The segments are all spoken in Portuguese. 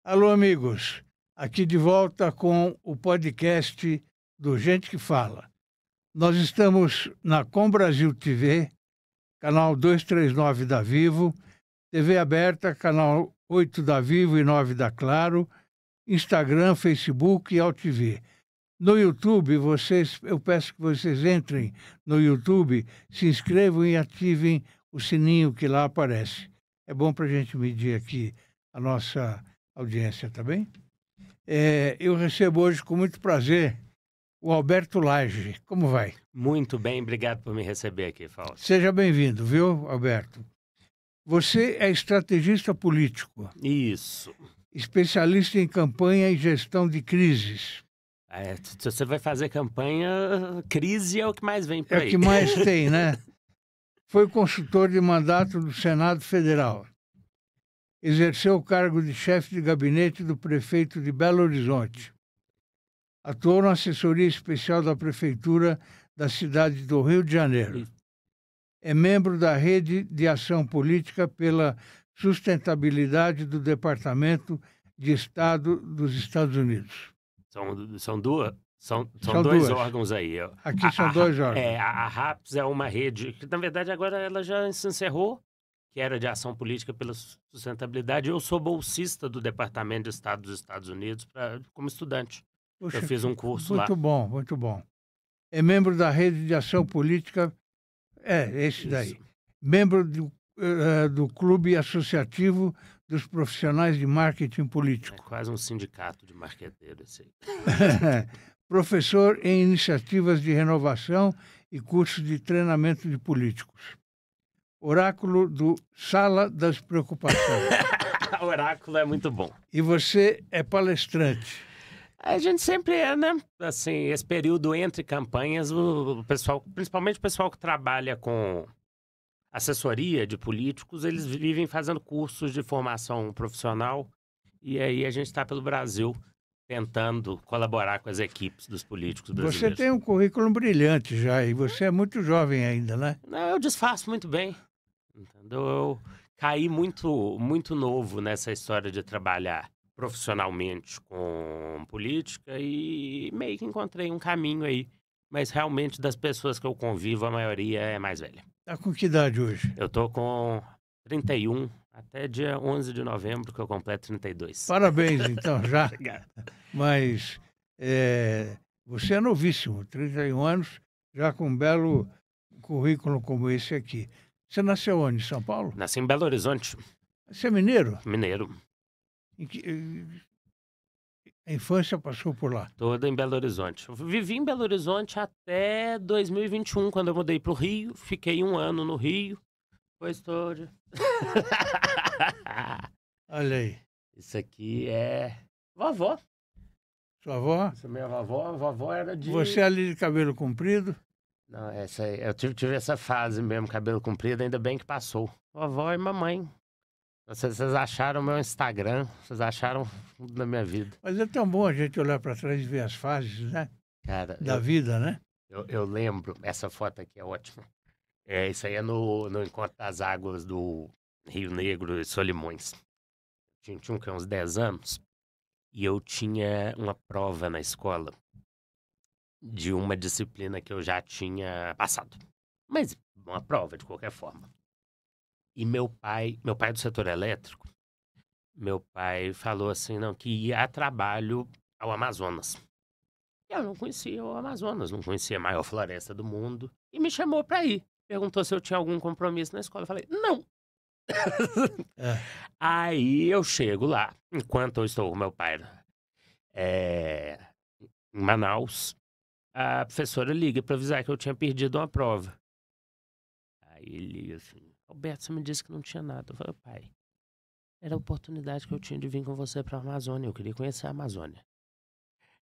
Alô, amigos. Aqui de volta com o podcast do Gente que Fala. Nós estamos na Com Brasil TV, canal 239 da Vivo, TV aberta, canal 8 da Vivo e 9 da Claro, Instagram, Facebook e AltV. No YouTube, eu peço que vocês entrem no YouTube, se inscrevam e ativem o sininho que lá aparece. É bom para a gente medir aqui a nossa audiência, tá bem? Eu recebo hoje com muito prazer o Alberto Lage. Como vai? Muito bem, obrigado por me receber aqui, Fausto. Seja bem-vindo, viu, Alberto? Você é estrategista político. Isso. Especialista em campanha e gestão de crises. Se você vai fazer campanha, crise é o que mais vem por aí. É o que mais tem, né? Foi consultor de mandato do Senado Federal. Exerceu o cargo de chefe de gabinete do prefeito de Belo Horizonte. Atuou na assessoria especial da prefeitura da cidade do Rio de Janeiro. É membro da Rede de Ação Política pela Sustentabilidade do Departamento de Estado dos Estados Unidos. São dois duas órgãos aí. Aqui são dois órgãos. A RAPS é uma rede que, na verdade, agora ela já se encerrou, que era de Ação Política pela Sustentabilidade. Eu sou bolsista do Departamento de Estado dos Estados Unidos como estudante. Puxa, eu fiz um curso lá. Muito bom, muito bom. É membro da Rede de Ação Política, esse daí. Isso. Membro do Clube Associativo dos Profissionais de Marketing Político. É quase um sindicato de marqueteiro esse aí. Professor em iniciativas de renovação e cursos de treinamento de políticos. Oráculo do Sala das Preocupações. Oráculo é muito bom. E você é palestrante. A gente sempre é, né? Assim, esse período entre campanhas, o pessoal, principalmente o pessoal que trabalha com assessoria de políticos, eles vivem fazendo cursos de formação profissional. E aí a gente está pelo Brasil tentando colaborar com as equipes dos políticos brasileiros. Você tem um currículo brilhante já, e você é muito jovem ainda, né? Não, eu disfarço muito bem. Entendeu? Eu caí muito novo nessa história de trabalhar profissionalmente com política e meio que encontrei um caminho aí. Mas realmente das pessoas que eu convivo, a maioria é mais velha. Tá com que idade hoje? Eu tô com 31, até dia 11 de novembro que eu completo 32. Parabéns, então, já. Obrigado. Mas você é novíssimo, 31 anos, já com um belo currículo como esse aqui. Você nasceu onde? Em São Paulo? Nasci em Belo Horizonte. Você é mineiro? Mineiro. A infância passou por lá? Toda em Belo Horizonte. Eu vivi em Belo Horizonte até 2021, quando eu mudei para o Rio. Fiquei 1 ano no Rio. Pois todo. Olha aí. Isso aqui é vovó. Sua avó? Essa é minha vovó. A vovó era de... Você é ali de cabelo comprido? Não, essa aí, eu tive essa fase mesmo, cabelo comprido, ainda bem que passou. Vovó e mamãe. Vocês acharam meu Instagram, vocês acharam na minha vida. Mas é tão bom a gente olhar para trás e ver as fases, né? Cara, da vida, né? Eu lembro, essa foto aqui é ótima. Isso aí é no Encontro das Águas do Rio Negro e Solimões. Tinha uns 10 anos e eu tinha uma prova na escola de uma disciplina que eu já tinha passado. Mas uma prova, de qualquer forma. E meu pai é do setor elétrico, meu pai falou assim, não, que ia a trabalho ao Amazonas. Eu não conhecia o Amazonas, não conhecia a maior floresta do mundo, e me chamou para ir. Perguntou se eu tinha algum compromisso na escola. Eu falei, não. Aí eu chego lá, enquanto eu estou com meu pai em Manaus, a professora liga para avisar que eu tinha perdido uma prova. Aí ele assim, Alberto, você me disse que não tinha nada. Eu falei, pai, era a oportunidade que eu tinha de vir com você para a Amazônia. Eu queria conhecer a Amazônia.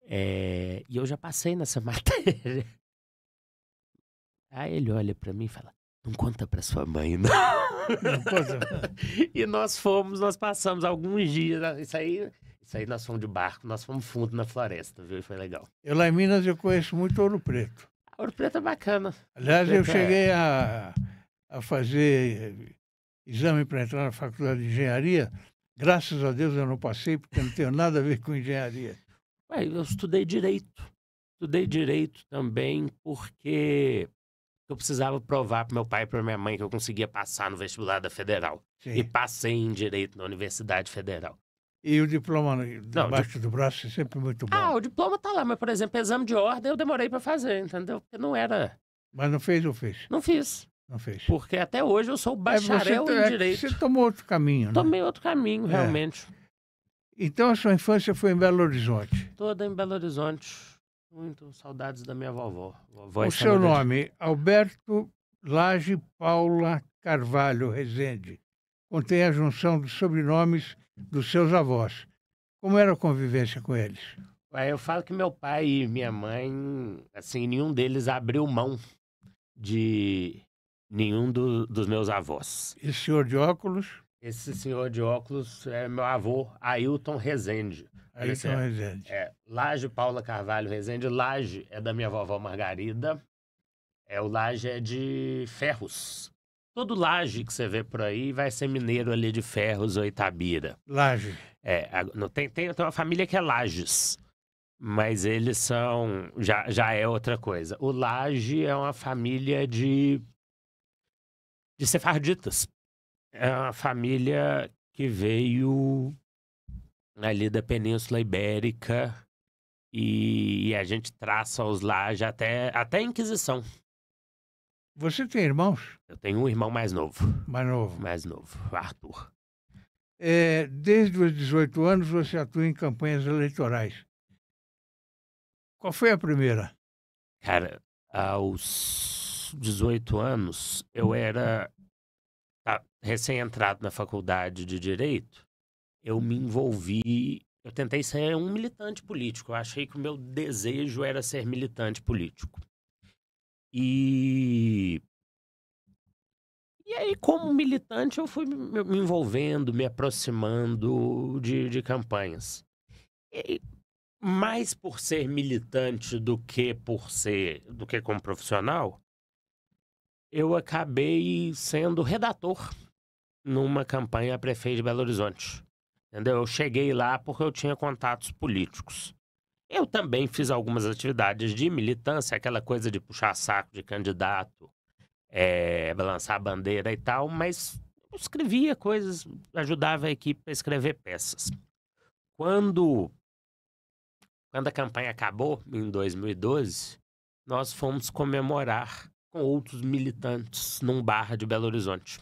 E eu já passei nessa matéria. Aí ele olha para mim e fala, não conta para sua mãe, não. Não conta. E nós passamos alguns dias. Isso aí nós fomos de barco, nós fomos fundo na floresta, viu? E foi legal. Eu lá em Minas eu conheço muito Ouro Preto. Ouro Preto é bacana. Aliás, eu cheguei a fazer exame para entrar na faculdade de engenharia Graças a Deus eu não passei, porque não tenho nada a ver com engenharia. Ué, eu estudei direito. Estudei direito também porque eu precisava provar para meu pai e para minha mãe que eu conseguia passar no vestibular da Federal. Sim. E passei em Direito na Universidade Federal. E o diploma Não, debaixo do braço é sempre muito bom. o diploma tá lá, mas, por exemplo, exame de ordem eu demorei para fazer, entendeu? Porque não era... Mas não fez ou fez? Não fiz. Não fez. Porque até hoje eu sou bacharel em Direito. Você tomou outro caminho, né? Tomei outro caminho, realmente. Então a sua infância foi em Belo Horizonte. Toda em Belo Horizonte. Muito saudades da minha vovó. O seu nome, Alberto Lage Paula Carvalho Rezende, contém a junção dos sobrenomes dos seus avós. Como era a convivência com eles? Eu falo que meu pai e minha mãe, assim, nenhum deles abriu mão de nenhum dos meus avós. Esse senhor de óculos? Esse senhor de óculos é meu avô, Ailton Rezende. Ailton Rezende. Lage Paula Carvalho Rezende. Lage é da minha vovó Margarida. O Lage é de Ferros. Todo Lage que você vê por aí vai ser mineiro ali de Ferros ou Itabira. Lage. Tem uma família que é Lages, mas eles são... Já é outra coisa. O Lage é uma família de sefarditas. É uma família que veio ali da Península Ibérica e a gente traça os Lage até a Inquisição. Você tem irmãos? Eu tenho um irmão mais novo. Mais novo, Arthur. Desde os 18 anos você atua em campanhas eleitorais. Qual foi a primeira? Cara, aos 18 anos eu era recém-entrado na faculdade de Direito. Eu me envolvi, eu tentei ser um militante político. Eu achei que o meu desejo era ser militante político. E aí, como militante, eu fui me envolvendo, me aproximando de campanhas. E mais por ser militante do que como profissional, eu acabei sendo redator numa campanha a prefeito de Belo Horizonte. Entendeu? Eu cheguei lá porque eu tinha contatos políticos. Eu também fiz algumas atividades de militância, aquela coisa de puxar saco de candidato, balançar a bandeira e tal, mas eu escrevia coisas, ajudava a equipe a escrever peças. Quando a campanha acabou, em 2012, nós fomos comemorar com outros militantes num bar de Belo Horizonte.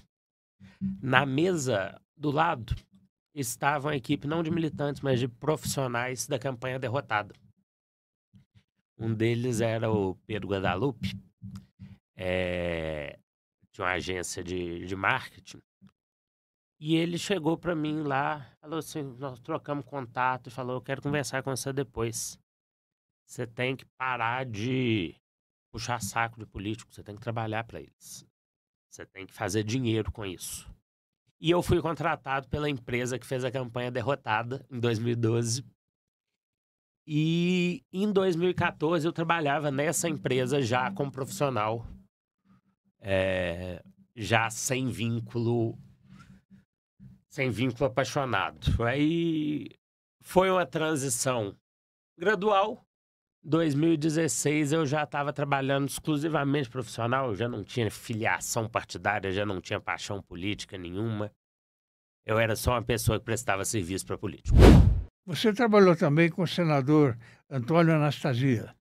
Na mesa do lado estava uma equipe não de militantes, mas de profissionais da campanha derrotada. Um deles era o Pedro Guadalupe, de uma agência de marketing. E ele chegou para mim lá, falou assim, nós trocamos contato e falou, eu quero conversar com você depois. Você tem que parar de puxar saco de político, você tem que trabalhar para eles. Você tem que fazer dinheiro com isso. E eu fui contratado pela empresa que fez a campanha derrotada em 2012. E em 2014 eu trabalhava nessa empresa já como profissional, já sem vínculo apaixonado. Aí foi uma transição gradual. 2016 eu já estava trabalhando exclusivamente profissional, eu já não tinha filiação partidária, já não tinha paixão política nenhuma. Eu era só uma pessoa que prestava serviço para político. Você trabalhou também com o senador Antônio Anastasia.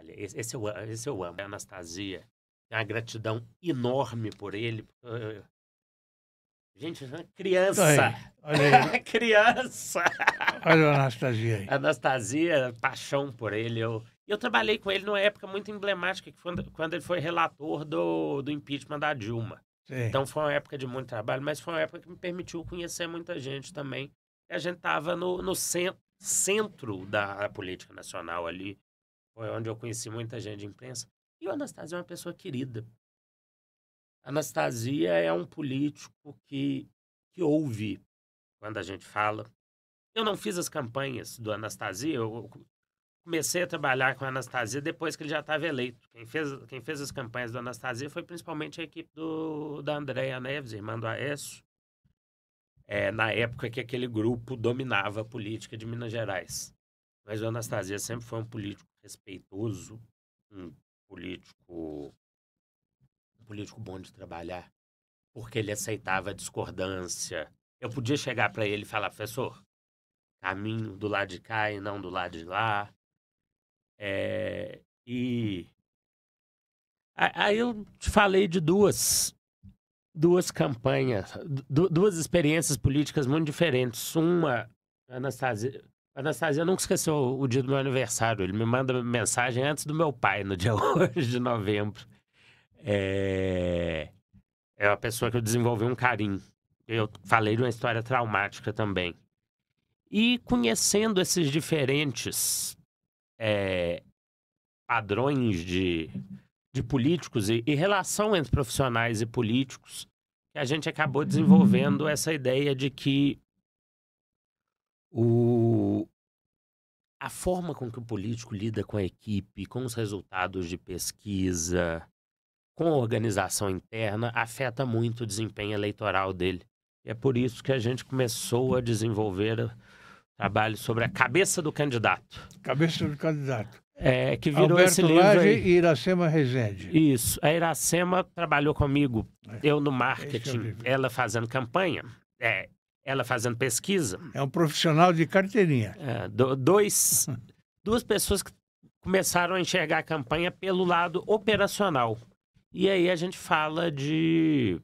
Esse eu amo. Anastasia, tem uma gratidão enorme por ele. Gente, uma criança. Olha aí. Criança. Olha a Anastasia aí. Anastasia, paixão por ele. Eu trabalhei com ele numa época muito emblemática, que foi quando ele foi relator do impeachment da Dilma. Sim. Então foi uma época de muito trabalho, mas foi uma época que me permitiu conhecer muita gente também. E a gente estava no centro da política nacional ali. Foi onde eu conheci muita gente de imprensa. E o Anastasia é uma pessoa querida. Anastasia é um político que ouve quando a gente fala. Eu não fiz as campanhas do Anastasia, eu comecei a trabalhar com a Anastasia depois que ele já estava eleito. Quem fez as campanhas do Anastasia foi principalmente a equipe da Andréa Neves, irmã do Aécio. na época que aquele grupo dominava a política de Minas Gerais. Mas o Anastasia sempre foi um político respeitoso, um político bom de trabalhar, porque ele aceitava a discordância. Eu podia chegar para ele e falar, professor, caminho do lado de cá e não do lado de lá. E aí eu te falei de duas campanhas, duas experiências políticas muito diferentes. Uma, Anastasia nunca esqueceu o dia do meu aniversário. Ele me manda mensagem antes do meu pai, no dia 8 de novembro. É uma pessoa que eu desenvolvi um carinho. Eu falei de uma história traumática também. E conhecendo esses diferentes padrões de políticos e relação entre profissionais e políticos, que a gente acabou desenvolvendo essa ideia de que a forma com que o político lida com a equipe, com os resultados de pesquisa, com a organização interna, afeta muito o desempenho eleitoral dele. E é por isso que a gente começou a desenvolver trabalho sobre a cabeça do candidato. Cabeça do candidato. Que virou Alberto esse livro Lage aí. e Iracema Rezende. Isso. A Iracema trabalhou comigo, eu no marketing, ela fazendo campanha, ela fazendo pesquisa. É um profissional de carteirinha. Duas pessoas que começaram a enxergar a campanha pelo lado operacional. E aí a gente fala de...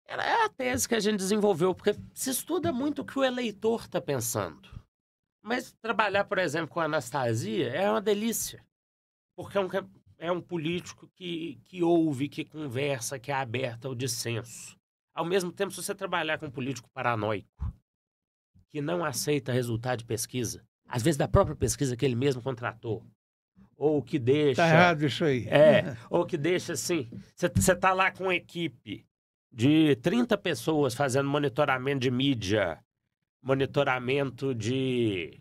É a tese que a gente desenvolveu, porque se estuda muito o que o eleitor está pensando. Mas trabalhar, por exemplo, com a Anastasia é uma delícia. Porque é um político que ouve, que conversa, que é aberto ao dissenso. Ao mesmo tempo, se você trabalhar com um político paranoico, que não aceita resultado de pesquisa, às vezes da própria pesquisa que ele mesmo contratou, ou que deixa... Tá errado isso aí. Ou que deixa assim... Você tá lá com uma equipe de 30 pessoas fazendo monitoramento de mídia, monitoramento de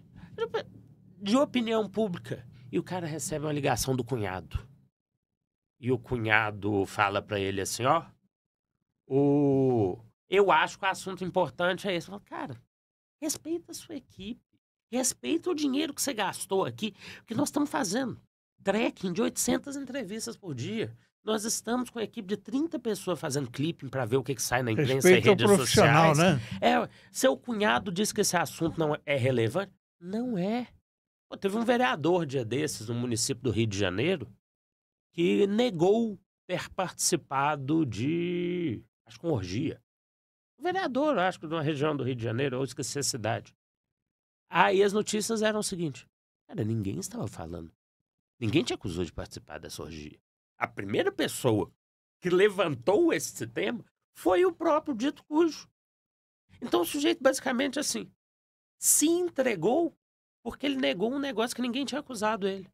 opinião pública. E o cara recebe uma ligação do cunhado. E o cunhado fala para ele assim, eu acho que o assunto importante é esse. Falo, cara, respeita a sua equipe. Respeita o dinheiro que você gastou aqui. Porque nós estamos fazendo tracking de 800 entrevistas por dia. Nós estamos com a equipe de 30 pessoas fazendo clipping para ver o que sai na imprensa e redes sociais. Né? Seu cunhado disse que esse assunto não é relevante? Não é. Teve um vereador dia desses no município do Rio de Janeiro que negou ter participado de, acho que uma orgia. Um vereador, acho que de uma região do Rio de Janeiro, eu esqueci a cidade. Aí as notícias eram o seguinte, cara, ninguém estava falando. Ninguém te acusou de participar dessa orgia. A primeira pessoa que levantou esse tema foi o próprio dito cujo. Então o sujeito basicamente assim, se entregou porque ele negou um negócio que ninguém tinha acusado ele.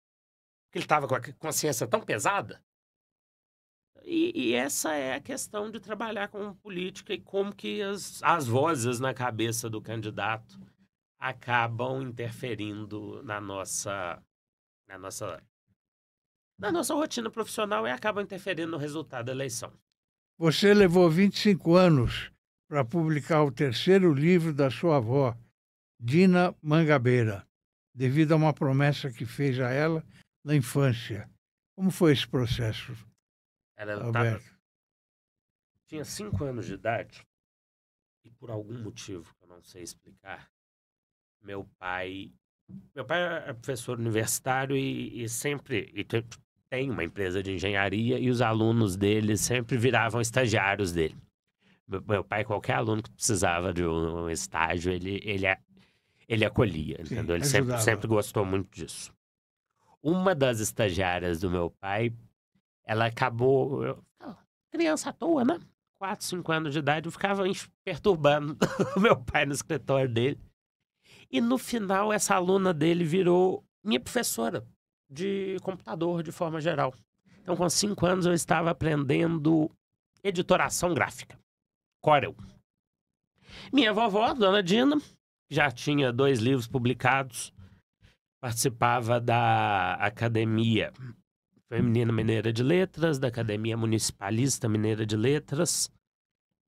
Porque ele estava com a consciência tão pesada. E essa é a questão de trabalhar com política e como que as vozes na cabeça do candidato acabam interferindo na nossa rotina profissional e acabam interferindo no resultado da eleição. Você levou 25 anos para publicar o terceiro livro da sua avó, Dina Mangabeira, devido a uma promessa que fez a ela na infância. Como foi esse processo, Alberto? Tinha 5 anos de idade e por algum motivo que eu não sei explicar, meu pai é professor universitário e sempre tem uma empresa de engenharia e os alunos dele sempre viravam estagiários dele. Meu pai, qualquer aluno que precisava de um estágio, ele acolhia, entendeu? Ele sempre gostou muito disso. Uma das estagiárias do meu pai, ela acabou... Criança à toa, né? 4, 5 anos de idade, eu ficava perturbando o meu pai no escritório dele. E no final, essa aluna dele virou minha professora de computador, de forma geral. Então, com 5 anos, eu estava aprendendo editoração gráfica. Corel. Minha vovó, Dona Dina, já tinha 2 livros publicados, participava da Academia Feminina Mineira de Letras, da Academia Municipalista Mineira de Letras,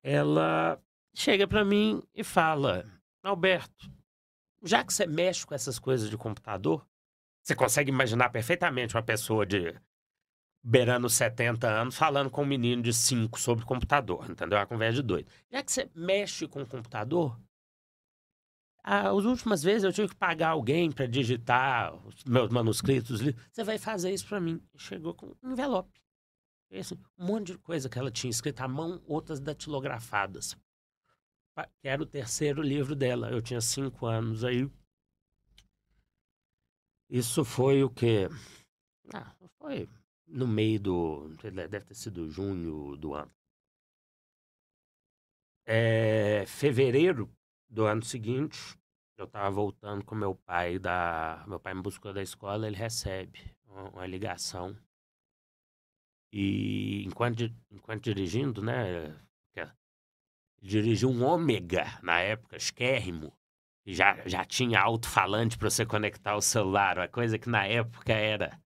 ela chega para mim e fala: Alberto, já que você mexe com essas coisas de computador, você consegue imaginar perfeitamente uma pessoa de beirando 70 anos falando com um menino de 5 sobre computador, entendeu? Uma conversa de doido. Já que você mexe com o computador, as últimas vezes eu tive que pagar alguém para digitar os meus manuscritos. Você vai fazer isso para mim. Chegou com um envelope. Assim, um monte de coisa que ela tinha escrito à mão, outras datilografadas. Que era o terceiro livro dela. Eu tinha 5 anos. Aí, isso foi o quê? Foi no meio deve ter sido junho do ano. Fevereiro do ano seguinte, eu estava voltando com meu pai meu pai me buscou da escola, ele recebe uma ligação. E enquanto dirigindo, né? Dirigiu um Ômega na época, esquérrimo. E já tinha alto-falante para você conectar o celular, uma coisa que na época era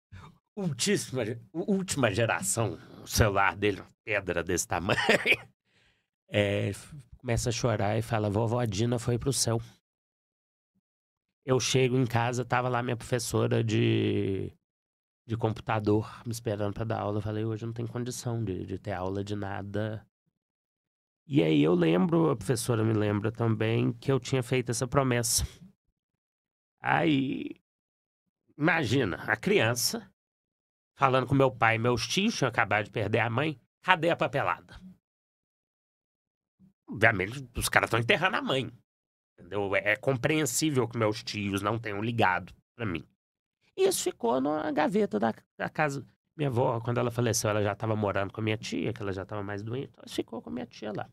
última geração. O celular dele, uma pedra desse tamanho. Começa a chorar e fala: vovó Dina foi pro céu. Eu chego em casa, tava lá minha professora de computador me esperando para dar aula. Eu falei: hoje eu não tenho condição de ter aula de nada. E aí eu lembro, a professora me lembra também, que eu tinha feito essa promessa. Aí, imagina, a criança falando com meu pai e meus tios, tinham acabado de perder a mãe. Cadê a papelada? Obviamente, os caras estão enterrando a mãe. Entendeu? É compreensível que meus tios não tenham ligado para mim. Isso ficou na gaveta da casa. Minha avó, quando ela faleceu, ela já estava morando com a minha tia, que ela já estava mais doente. Então, ficou com a minha tia lá.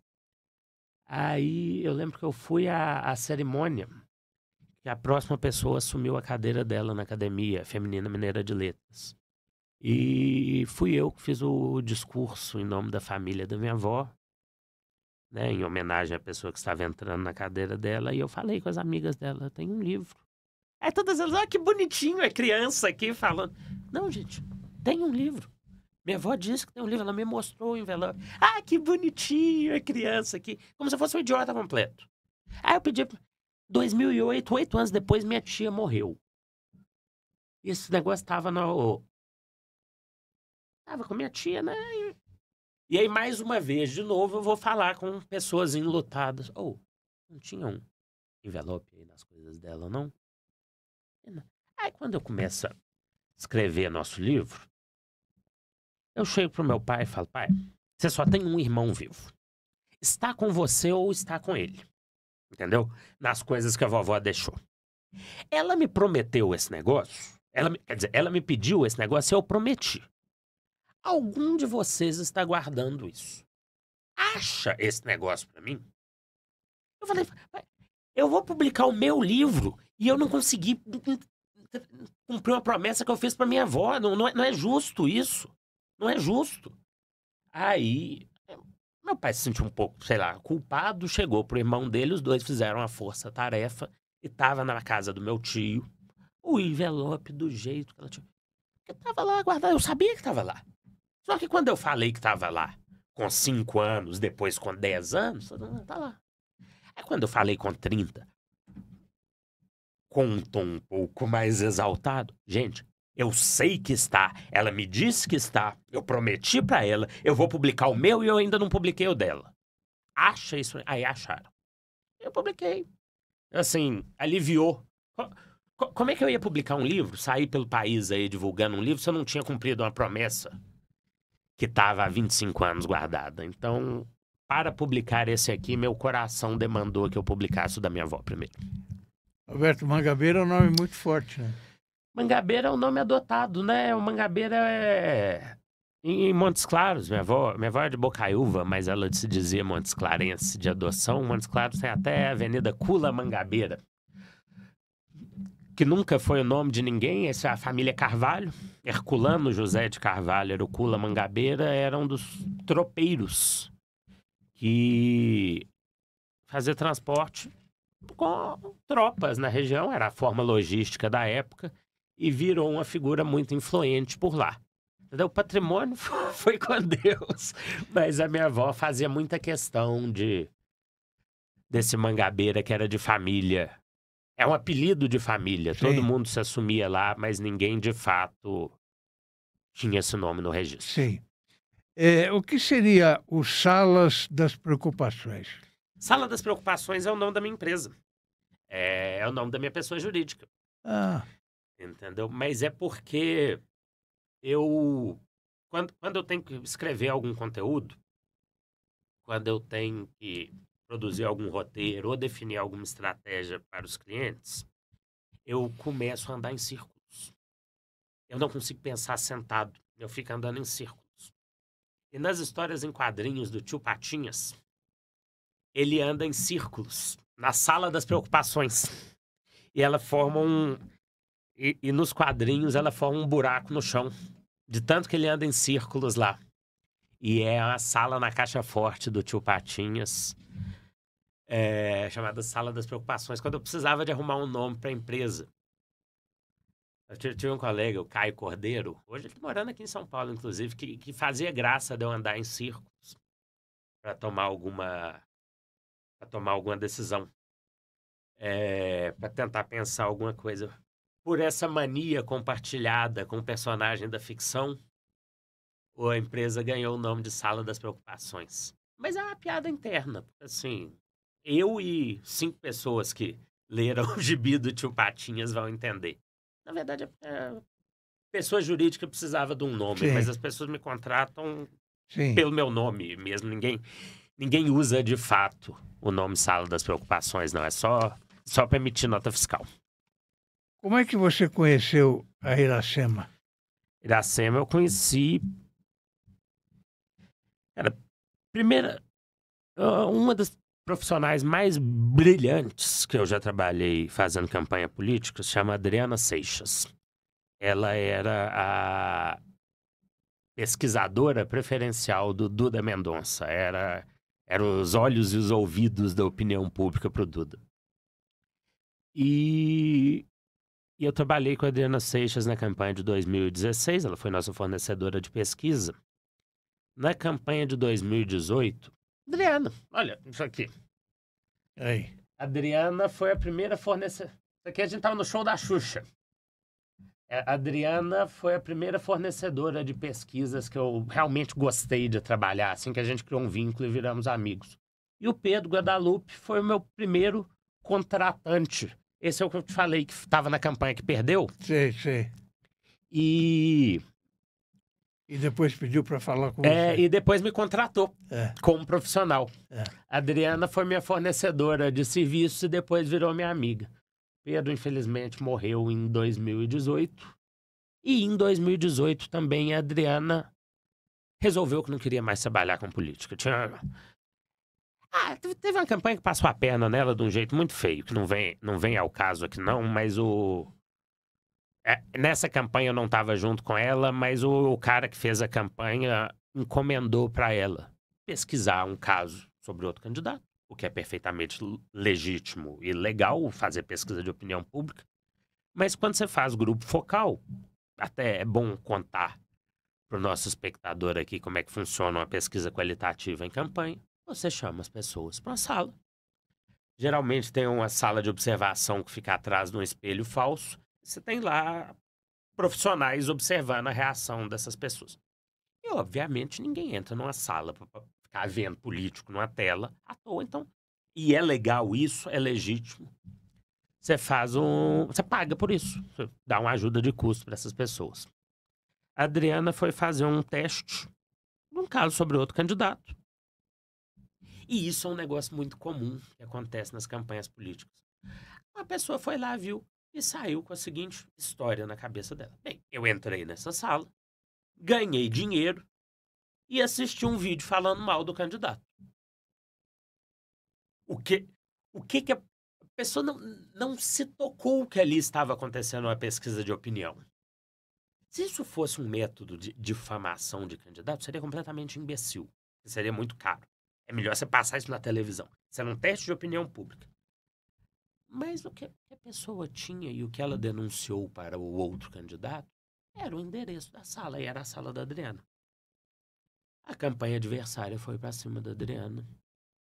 Aí eu lembro que eu fui à cerimônia, que a próxima pessoa assumiu a cadeira dela na Academia Feminina Mineira de Letras. E fui eu que fiz o discurso em nome da família da minha avó, né, em homenagem à pessoa que estava entrando na cadeira dela. E eu falei com as amigas dela: tem um livro. Aí todas elas: que bonitinho, é criança aqui falando. Não, gente, tem um livro. Minha avó disse que tem um livro, ela me mostrou o envelope. Que bonitinho, é criança aqui. Como se eu fosse um idiota completo. Aí eu pedi, 2008, 8 anos depois, minha tia morreu. E esse negócio tava com minha tia, né? E aí, mais uma vez, de novo, eu vou falar com pessoas enlutadas. Não tinha um envelope aí nas coisas dela, não? Aí, quando eu começo a escrever nosso livro, eu chego pro meu pai e falo: pai, você só tem um irmão vivo. Está com você ou está com ele. Entendeu? Nas coisas que a vovó deixou. Ela me prometeu esse negócio. Ela me pediu esse negócio e eu prometi. Algum de vocês está guardando isso. Acha esse negócio pra mim? Eu falei: eu vou publicar o meu livro e eu não consegui cumprir uma promessa que eu fiz pra minha avó. Não é justo isso. Não é justo. Aí, meu pai se sentiu um pouco, sei lá, culpado, chegou pro irmão dele, os dois fizeram uma força-tarefa e tava na casa do meu tio o envelope do jeito que ela tinha. Porque tava lá guardado, eu sabia que tava lá. Só que quando eu falei que tava lá com 5 anos, depois com 10 anos, não tá lá. Aí quando eu falei com 30, com um tom um pouco mais exaltado, gente, eu sei que está, ela me disse que está, eu prometi pra ela, eu vou publicar o meu e eu ainda não publiquei o dela. Acha isso? Aí acharam. Eu publiquei. Assim, aliviou. Como é que eu ia publicar um livro, sair pelo país aí divulgando um livro, se eu não tinha cumprido uma promessa que estava há 25 anos guardada? Então, para publicar esse aqui, meu coração demandou que eu publicasse o da minha avó primeiro. Alberto, Mangabeira é um nome muito forte, né? Mangabeira é um nome adotado, né? O Mangabeira é em Montes Claros. Minha avó é de Bocaiúva, mas ela se dizia Montes Clarense de adoção. Montes Claros tem até a Avenida Cula Mangabeira, que nunca foi o nome de ninguém. Essa é a família Carvalho. Herculano José de Carvalho era o Cula Mangabeira, era um dos tropeiros que fazia transporte com tropas na região. Era a forma logística da época e virou uma figura muito influente por lá. Entendeu? O patrimônio foi com Deus. Mas a minha avó fazia muita questão desse Mangabeira que era de família. É um apelido de família. Sim. Todo mundo se assumia lá, mas ninguém de fato tinha esse nome no registro. Sim. O que seria o Salas das Preocupações? Sala das Preocupações é o nome da minha empresa. É o nome da minha pessoa jurídica. Ah, Entendeu? Mas é porque quando eu tenho que escrever algum conteúdo, quando eu tenho que produzir algum roteiro ou definir alguma estratégia para os clientes, eu começo a andar em círculos. Eu não consigo pensar sentado, eu fico andando em círculos. E nas histórias em quadrinhos do Tio Patinhas, ele anda em círculos, na Sala das Preocupações. E ela forma E nos quadrinhos ela forma um buraco no chão, de tanto que ele anda em círculos lá. E é a sala na caixa forte do Tio Patinhas, chamada Sala das Preocupações, quando eu precisava de arrumar um nome para a empresa. Eu tive um colega, o Caio Cordeiro, hoje ele está morando aqui em São Paulo, inclusive, que fazia graça de eu andar em círculos para tomar alguma decisão, para tentar pensar alguma coisa. Por essa mania compartilhada com o personagem da ficção, a empresa ganhou o nome de Sala das Preocupações. Mas é uma piada interna. Assim, eu e 5 pessoas que leram o gibi do Tio Patinhas vão entender. Na verdade, a pessoa jurídica precisava de um nome, Sim. mas as pessoas me contratam sim. pelo meu nome mesmo. Ninguém usa de fato o nome Sala das Preocupações, não. É só para emitir nota fiscal. Como é que você conheceu a Iracema? Iracema eu conheci... uma das profissionais mais brilhantes que eu já trabalhei fazendo campanha política se chama Adriana Seixas. Ela era a pesquisadora preferencial do Duda Mendonça. Era os olhos e os ouvidos da opinião pública para o Duda. E eu trabalhei com a Adriana Seixas na campanha de 2016. Ela foi nossa fornecedora de pesquisa. Na campanha de 2018... Adriana, olha, isso aqui. Aí. Adriana foi a primeira fornecedora... Isso aqui a gente estava no show da Xuxa. A Adriana foi a primeira fornecedora de pesquisas que eu realmente gostei de trabalhar, assim que a gente criou um vínculo e viramos amigos. E o Pedro Guadalupe foi o meu primeiro contratante. Esse é o que eu te falei, que estava na campanha que perdeu. Sei. E depois pediu para falar com você. E depois me contratou como profissional. A Adriana foi minha fornecedora de serviços e depois virou minha amiga. Pedro, infelizmente, morreu em 2018. E em 2018 também a Adriana resolveu que não queria mais trabalhar com política. Teve uma campanha que passou a perna nela de um jeito muito feio, que não vem ao caso aqui não, mas nessa campanha eu não estava junto com ela, mas o cara que fez a campanha encomendou para ela pesquisar um caso sobre outro candidato, o que é perfeitamente legítimo e legal fazer pesquisa de opinião pública. Mas quando você faz grupo focal, até é bom contar para o nosso espectador aqui como é que funciona uma pesquisa qualitativa em campanha. Você chama as pessoas para uma sala. Geralmente tem uma sala de observação que fica atrás de um espelho falso. Você tem lá profissionais observando a reação dessas pessoas. E, obviamente, ninguém entra numa sala para ficar vendo político numa tela à toa, então. E é legal isso, é legítimo. Você você paga por isso. Você dá uma ajuda de custo para essas pessoas. A Adriana foi fazer um teste num caso sobre outro candidato. E isso é um negócio muito comum que acontece nas campanhas políticas. Uma pessoa foi lá, viu, e saiu com a seguinte história na cabeça dela. Bem, eu entrei nessa sala, ganhei dinheiro e assisti um vídeo falando mal do candidato. O que a pessoa não se tocou que ali estava acontecendo uma pesquisa de opinião. Se isso fosse um método de difamação de candidato, seria completamente imbecil. Seria muito caro. É melhor você passar isso na televisão. Isso é um teste de opinião pública. Mas o que a pessoa tinha e o que ela denunciou para o outro candidato Era o endereço da sala, e era a sala da Adriana. A campanha adversária foi para cima da Adriana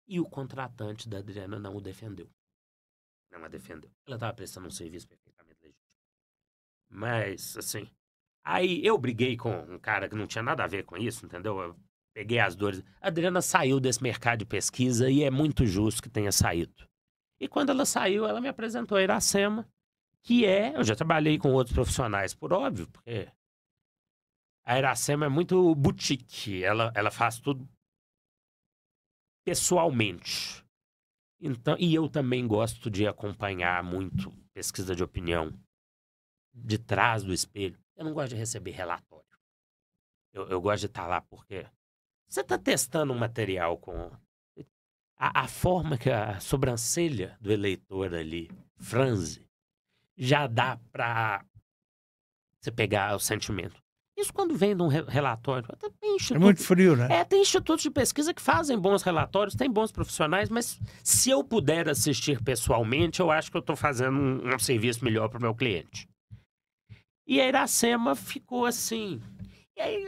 e o contratante da Adriana não o defendeu. Não a defendeu. Ela estava prestando um serviço perfeitamente legítimo. Mas, assim, aí eu briguei com um cara que não tinha nada a ver com isso, entendeu? Eu peguei as dores. A Adriana saiu desse mercado de pesquisa e é muito justo que tenha saído. E quando ela saiu, ela me apresentou a Iracema, que eu já trabalhei com outros profissionais, por óbvio, porque a Iracema é muito boutique, ela faz tudo pessoalmente. Então, e eu também gosto de acompanhar muito pesquisa de opinião de trás do espelho. Eu não gosto de receber relatório. Eu gosto de estar lá porque você está testando um material com a forma que a sobrancelha do eleitor ali franze, já dá para você pegar o sentimento. Isso quando vem de um relatório. É muito frio, né? Tem institutos de pesquisa que fazem bons relatórios, tem bons profissionais, mas se eu puder assistir pessoalmente, eu acho que eu estou fazendo um serviço melhor para o meu cliente. E a Iracema ficou assim. E aí,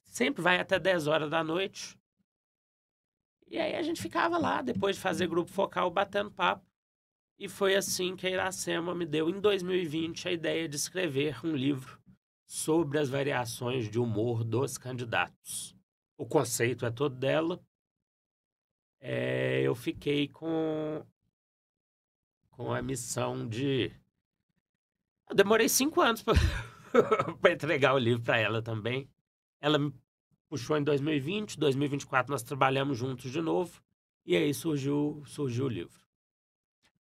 sempre vai até 10 horas da noite. E aí a gente ficava lá, depois de fazer grupo focal, batendo papo. E foi assim que a Iracema me deu, em 2020, a ideia de escrever um livro sobre as variações de humor dos candidatos. O conceito é todo dela. Eu fiquei com a missão de... Eu demorei 5 anos para entregar o livro para ela também. Ela me puxou em 2020, 2024 nós trabalhamos juntos de novo, e aí surgiu o livro.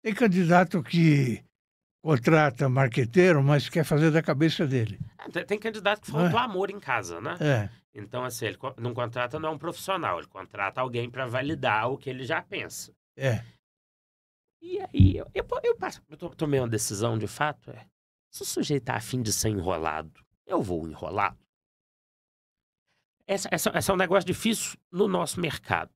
Tem candidato que contrata marqueteiro, mas quer fazer da cabeça dele. Tem candidato que faltou amor em casa, né? Então, assim, ele não contrata não é um profissional, ele contrata alguém para validar o que ele já pensa. E aí, eu tomei uma decisão, de fato, se o sujeito tá a fim de ser enrolado, eu vou enrolado. Esse é um negócio difícil no nosso mercado.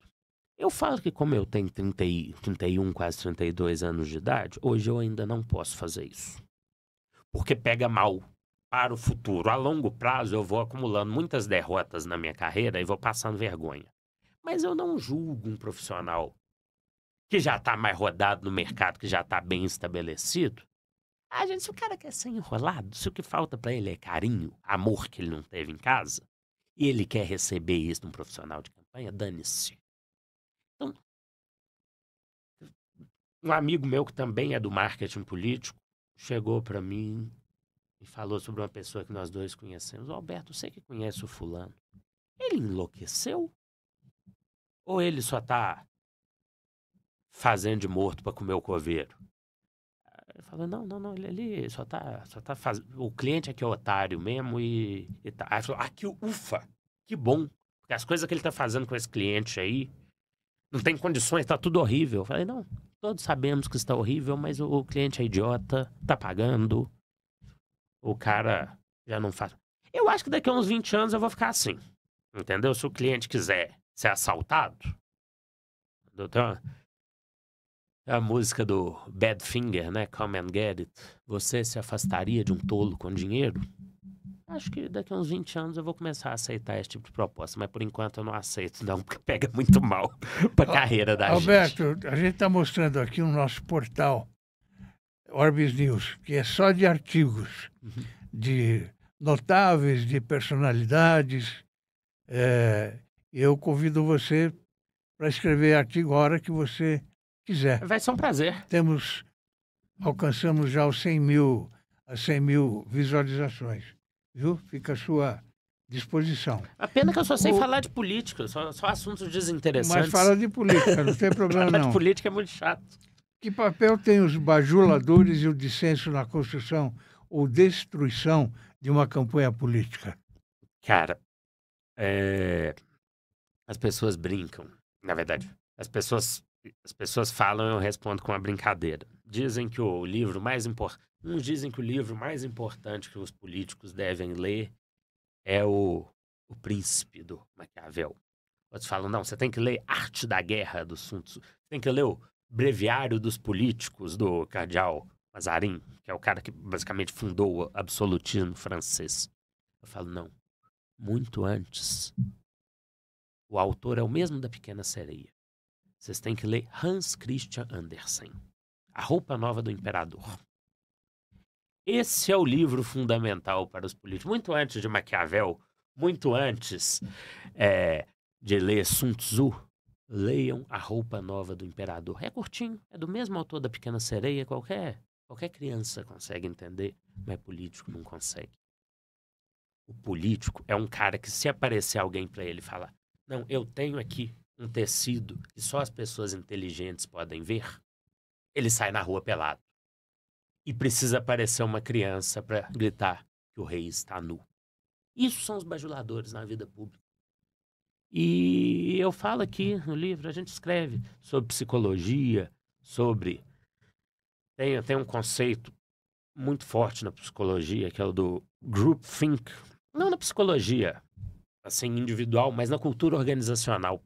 Eu falo que como eu tenho 31, quase 32 anos de idade, hoje eu ainda não posso fazer isso. Porque pega mal para o futuro. A longo prazo eu vou acumulando muitas derrotas na minha carreira e vou passando vergonha. Mas eu não julgo um profissional que já está mais rodado no mercado, que já está bem estabelecido. Gente, se o cara quer ser enrolado, se o que falta para ele é carinho, amor que ele não teve em casa, e ele quer receber isso de um profissional de campanha, dane-se. Então, um amigo meu que também é do marketing político chegou para mim e falou sobre uma pessoa que nós dois conhecemos. Alberto, você que conhece o fulano, ele enlouqueceu? Ou ele só tá fazendo de morto para comer o coveiro? Ele falou, não, ele só tá fazendo... O cliente aqui é otário mesmo e tá. Aí ele falou, que ufa, que bom. Porque as coisas que ele tá fazendo com esse cliente aí, não tem condições, tá tudo horrível. Eu falei, não, todos sabemos que está horrível, mas o cliente é idiota, tá pagando. O cara já não faz... Eu acho que daqui a uns 20 anos eu vou ficar assim, entendeu? Se o cliente quiser ser assaltado... Tem a música do Badfinger, né? Come and Get It. Você se afastaria de um tolo com dinheiro? Acho que daqui a uns 20 anos eu vou começar a aceitar esse tipo de proposta, mas por enquanto eu não aceito, não, porque pega muito mal pra carreira da Alberto, gente. A gente está mostrando aqui o nosso portal, Orbis News, que é só de artigos de notáveis, de personalidades. Eu convido você para escrever artigo a hora que você quiser. Vai ser um prazer. Alcançamos já as 100 mil visualizações, viu? Fica à sua disposição. A pena que eu só sei falar de política, só assuntos desinteressantes. Mas fala de política, não tem problema não. Falar de política é muito chato. Que papel tem os bajuladores e o dissenso na construção ou destruição de uma campanha política? Cara, as pessoas brincam. Na verdade, as pessoas falam e eu respondo com uma brincadeira. Dizem que o livro mais importante... Uns dizem que o livro mais importante que os políticos devem ler é o Príncipe, do Maquiavel. Outros falam, não, você tem que ler Arte da Guerra, do Sun Tzu. Você tem que ler o Breviário dos Políticos, do Cardeal Mazarin, que é o cara que basicamente fundou o absolutismo francês. Eu falo, não. Muito antes. O autor é o mesmo da Pequena Sereia. Vocês têm que ler Hans Christian Andersen, A Roupa Nova do Imperador. Esse é o livro fundamental para os políticos. Muito antes de Maquiavel, muito antes de ler Sun Tzu, leiam A Roupa Nova do Imperador. É curtinho, é do mesmo autor da Pequena Sereia, qualquer criança consegue entender, mas político não consegue. O político é um cara que, se aparecer alguém para ele falar, não, eu tenho aqui um tecido que só as pessoas inteligentes podem ver, ele sai na rua pelado. E precisa aparecer uma criança para gritar que o rei está nu. Isso são os bajuladores na vida pública. E eu falo aqui no livro, a gente escreve sobre psicologia, sobre... Tem um conceito muito forte na psicologia, que é o do groupthink. Não na psicologia, assim, individual, mas na cultura organizacional.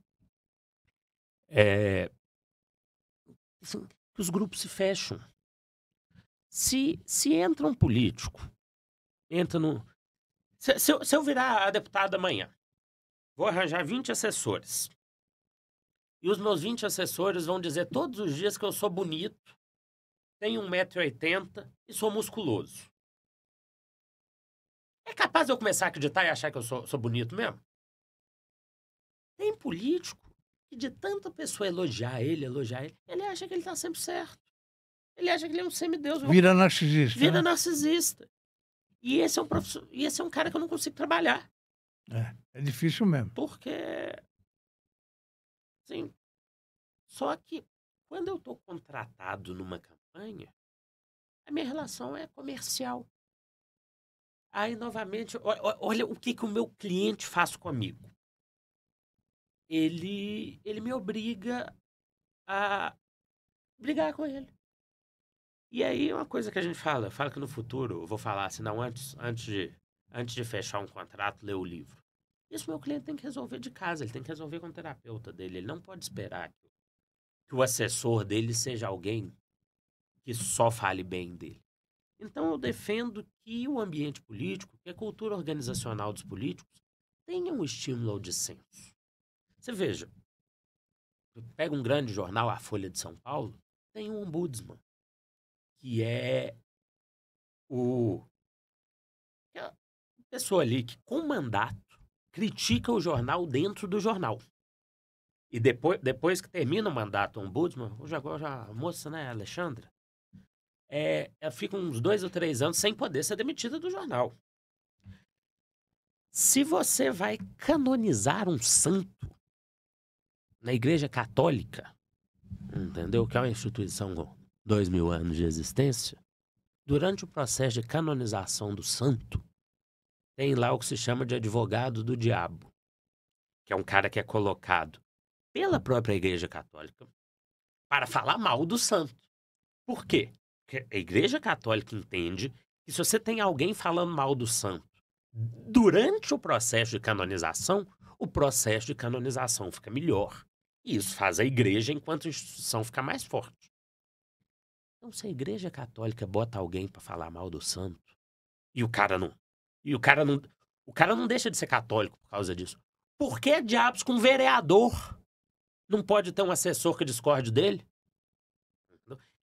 Assim, que os grupos se fecham. Se entra um político, entra no... Se eu virar a deputada amanhã, vou arranjar 20 assessores. E os meus 20 assessores vão dizer todos os dias que eu sou bonito, tenho 1,80 m e sou musculoso. É capaz de eu começar a acreditar e achar que eu sou bonito mesmo? Tem político que, de tanta pessoa elogiar ele, ele acha que ele tá sempre certo. Ele acha que ele é um semideus. Vira narcisista. Vira né? narcisista. E esse é um cara que eu não consigo trabalhar. É difícil mesmo. Porque, assim, só que quando eu estou contratado numa campanha, a minha relação é comercial. Aí, novamente, olha o que o meu cliente faz comigo. Ele me obriga a brigar com ele. E aí, uma coisa que a gente fala que no futuro, eu vou falar assim, não, antes de fechar um contrato, ler o livro. Isso meu cliente tem que resolver de casa, ele tem que resolver com o terapeuta dele. Ele não pode esperar que o assessor dele seja alguém que só fale bem dele. Então, eu defendo que o ambiente político, que a cultura organizacional dos políticos, tenha um estímulo ao dissenso. Você veja, pega um grande jornal, a Folha de São Paulo, tem um ombudsman, que é a pessoa ali que, com mandato, critica o jornal dentro do jornal. E depois que termina o mandato o ombudsman, a moça, né, Alexandra, ela fica uns 2 ou 3 anos sem poder ser demitida do jornal. Se você vai canonizar um santo na Igreja Católica, entendeu? Que é uma instituição com 2.000 anos de existência, durante o processo de canonização do santo, tem lá o que se chama de advogado do diabo, que é um cara que é colocado pela própria Igreja Católica para falar mal do santo. Por quê? Porque a Igreja Católica entende que, se você tem alguém falando mal do santo durante o processo de canonização, o processo de canonização fica melhor. E isso faz a Igreja, enquanto instituição, ficar mais forte. Então, se a Igreja Católica bota alguém para falar mal do santo, e o cara não deixa de ser católico por causa disso. Por que diabos com um vereador não pode ter um assessor que discorde dele?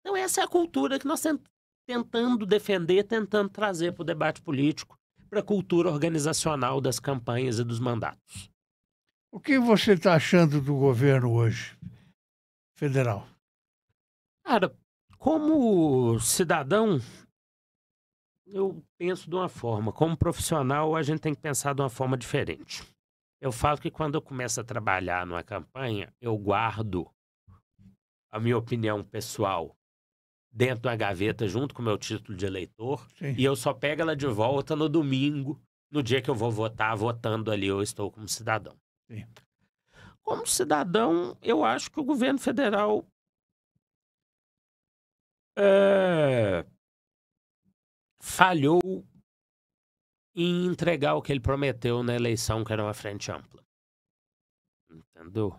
Então, essa é a cultura que nós estamos tentando defender, tentando trazer para o debate político, para a cultura organizacional das campanhas e dos mandatos. O que você está achando do governo hoje, federal? Cara, como cidadão, eu penso de uma forma. Como profissional, a gente tem que pensar de uma forma diferente. Eu falo que, quando eu começo a trabalhar numa campanha, eu guardo a minha opinião pessoal dentro da gaveta, junto com o meu título de eleitor. Sim. E eu só pego ela de volta no domingo, no dia que eu vou votar, votando ali, eu estou como cidadão. Sim. Como cidadão, eu acho que o governo federal falhou em entregar o que ele prometeu na eleição, que era uma frente ampla. Entendeu?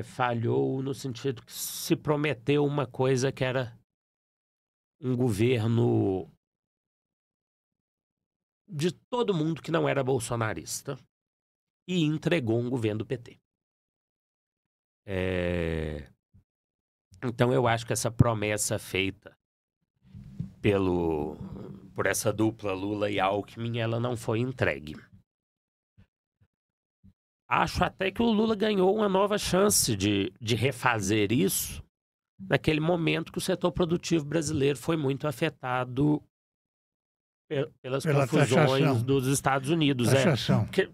Falhou no sentido que se prometeu uma coisa que era um governo de todo mundo que não era bolsonarista e entregou um governo do PT. Então eu acho que essa promessa feita por essa dupla Lula e Alckmin, ela não foi entregue. Acho até que o Lula ganhou uma nova chance de refazer isso naquele momento que o setor produtivo brasileiro foi muito afetado pelas confusões taxação dos Estados Unidos. Porque